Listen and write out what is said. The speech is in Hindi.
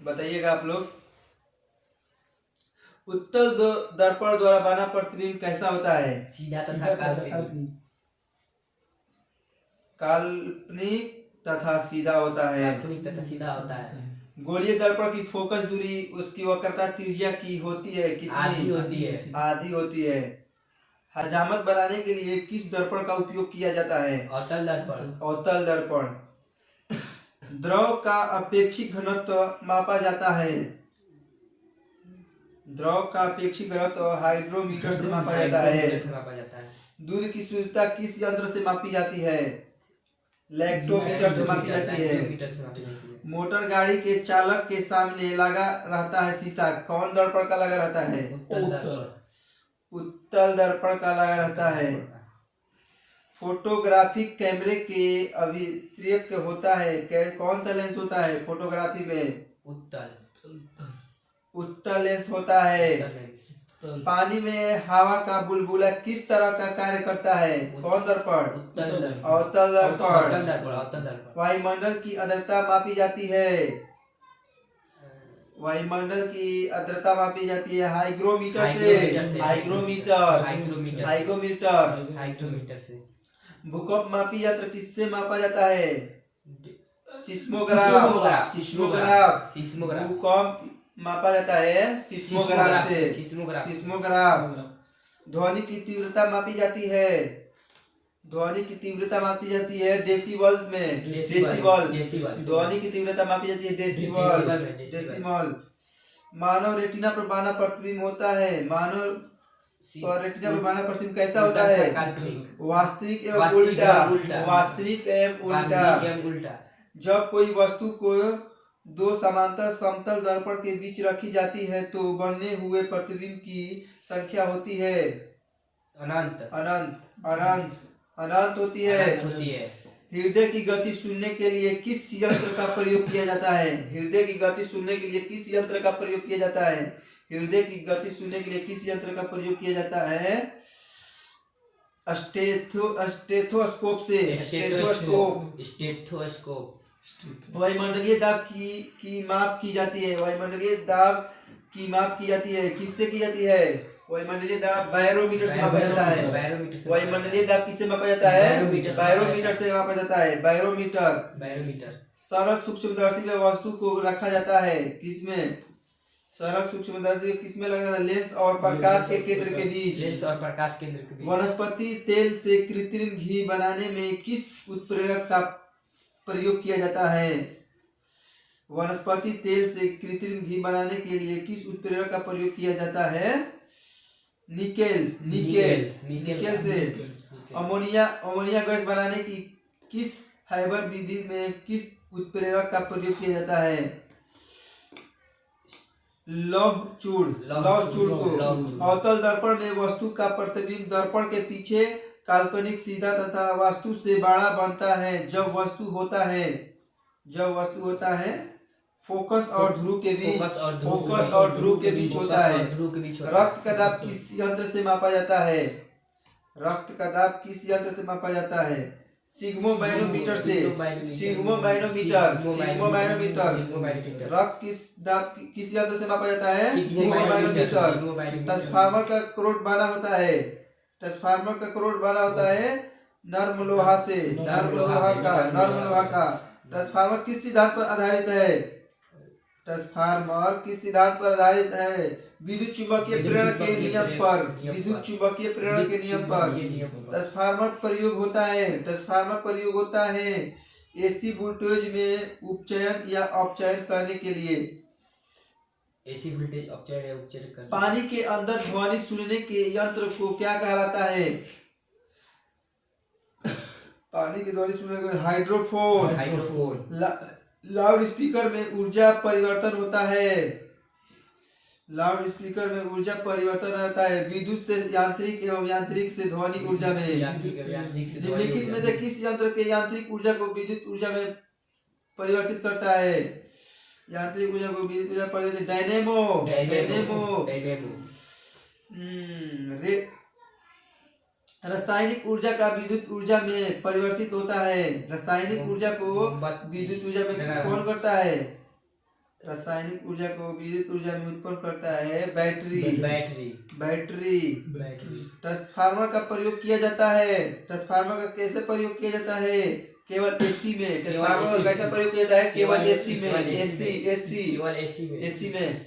बताइएगा आप लोग। उत्तल दर्पण द्वारा बना प्रतिबिंब कैसा होता है? सीधा तथा काल्पनिक। काल्पनिक तथा सीधा होता है। काल्पनिक तथा सीधा होता है। गोलीय दर्पण की फोकस दूरी उसकी वक्रता त्रिज्या की होती है कितनी? आधी होती है। आधी होती है। हजामत बनाने के लिए किस दर्पण का उपयोग किया जाता है? अवतल दर्पण। अवतल दर्पण। द्रव का अपेक्षित घनत्व मापा जाता है। द्रव का अपेक्षित घनत्व हाइड्रोमीटर से मापा जाता है। दूध की शुद्धता किस यंत्र से मापी जाती है? लैक्टोमीटर से मापी जाती है। मोटर गाड़ी के चालक के सामने लगा रहता है शीशा, कौन दर्पण का लगा रहता है? उत्तल दर्पण का लगा रहता है। फोटोग्राफिक कैमरे के अभिक्षेप होता है, कौन सा लेंस होता है फोटोग्राफी में? उत्तल लेंस होता है। पानी में हवा का बुलबुला किस तरह का कार्य करता है? कौन दर्पण? अवतल दर्पण। वायुमंडल की आर्द्रता मापी जाती है। वायुमंडल की आर्द्रता मापी जाती है हाइग्रोमीटर से। हाइग्रोमीटर से। भूकंप मापी यंत्र किससे मापा जाता है? सिस्मोग्राफ। भूकंप मापा जाता है सिस्मोग्राफ से। सिस्मोग्राफ। ध्वनि की तीव्रता मापी जाती है। ध्वनि की तीव्रता मापी जाती है डेसिबल में। डेसिबल। ध्वनि की तीव्रता मापी जाती है डेसिबल। मानव रेटिना पर बना प्रतिबिंब होता है। मानव पर रेटिना पर बना प्रतिबिंब कैसा होता है? वास्तविक एवं उल्टा। वास्तविक एवं उल्टा। जब कोई वस्तु को दो समांतर समतल दर्पण के बीच रखी जाती है तो बनने हुए प्रतिबिंब की संख्या होती है अनंत होती है। हृदय की गति सुनने के लिए किस यंत्र का प्रयोग किया जाता है? हृदय की गति सुनने के लिए किस यंत्र का प्रयोग किया जाता है? हृदय की गति सुनने के लिए किस यंत्र का प्रयोग किया जाता है? स्टेथोस्कोप से। स्टेथोस्कोप। वायुमंडलीय दाब की माप की जाती है। वायुमंडलीय दाब की माप की जाती है किससे की जाती है? वायुमंडलीय दाब बैरोमीटर से मापा जाता है। वायुमंडलीय दाब किससे मापा जाता है? बैरोमीटर से मापा जाता है। बैरोमीटर। सरल सूक्ष्मदर्शी में वस्तु को रखा जाता है किसमें? सरल सूक्ष्मदर्शी किसमें लगा जाता है? लेंस और प्रकाश के केंद्र के बीच। वनस्पति तेल से कृत्रिम घी बनाने में किस उत्प्रेरक का प्रयोग किया जाता है? वनस्पति तेल से कृत्रिम घी बनाने के लिए किस उत्प्रेरक का प्रयोग किया जाता है? निकेल से। अमोनिया गैस बनाने की किस फाइबर विधि में किस उत्प्रेरक का प्रयोग किया जाता है? लौह चूड़ को। अवतल दर्पण में वस्तु का प्रतिबिंब दर्पण के पीछे काल्पनिक सीधा तथा वस्तु से बड़ा बनता है जब वस्तु होता है फोकस और ध्रुव के बीच होता है। रक्त का दाब किस यंत्र से मापा जाता है? रक्त का दाब किस यंत्र से मापा जाता है? सिग्मोमैनोमीटर से। रक्त किस यंत्र से मापा जाता है? सिग्मोमैनोमीटर। ट्रांसफार्मर का करोड़ बना होता है नर्म लोहा का। ट्रांसफार्मर किस सिद्धांत पर आधारित है? विद्युत चुंबकीय प्रेरण के नियम पर। ट्रांसफार्मर प्रयोग होता है एसी वोल्टेज में उपचयन या अपचयन करने के लिए। पानी के अंदर ध्वनि सुनने के यंत्र को क्या कहलाता है? पानी की ध्वनि सुनने के हाइड्रोफोन। लाउड स्पीकर में ऊर्जा परिवर्तन होता है। रहता है विद्युत से यांत्रिक एवं यांत्रिक से ध्वनि ऊर्जा में। निम्नलिखित में से किस यंत्र के यांत्रिक ऊर्जा को विद्युत ऊर्जा में परिवर्तित करता है? यांत्रिक ऊर्जा को विद्युत ऊर्जा परिवर्तित डायनेमो। रासायनिक ऊर्जा का विद्युत ऊर्जा में परिवर्तित होता है। रासायनिक ऊर्जा को विद्युत ऊर्जा में कौन करता है? रासायनिक ऊर्जा को विद्युत ऊर्जा में उत्पन्न करता है battery. Battery battery battery transformer का प्रयोग किया जाता है। ट्रांसफार्मर का कैसे प्रयोग किया जाता है? केवल एसी में। ट्रांसफार्मर का कैसा प्रयोग किया जाता है? केवल एसी में। एसी एसी केवल एसी में एसी में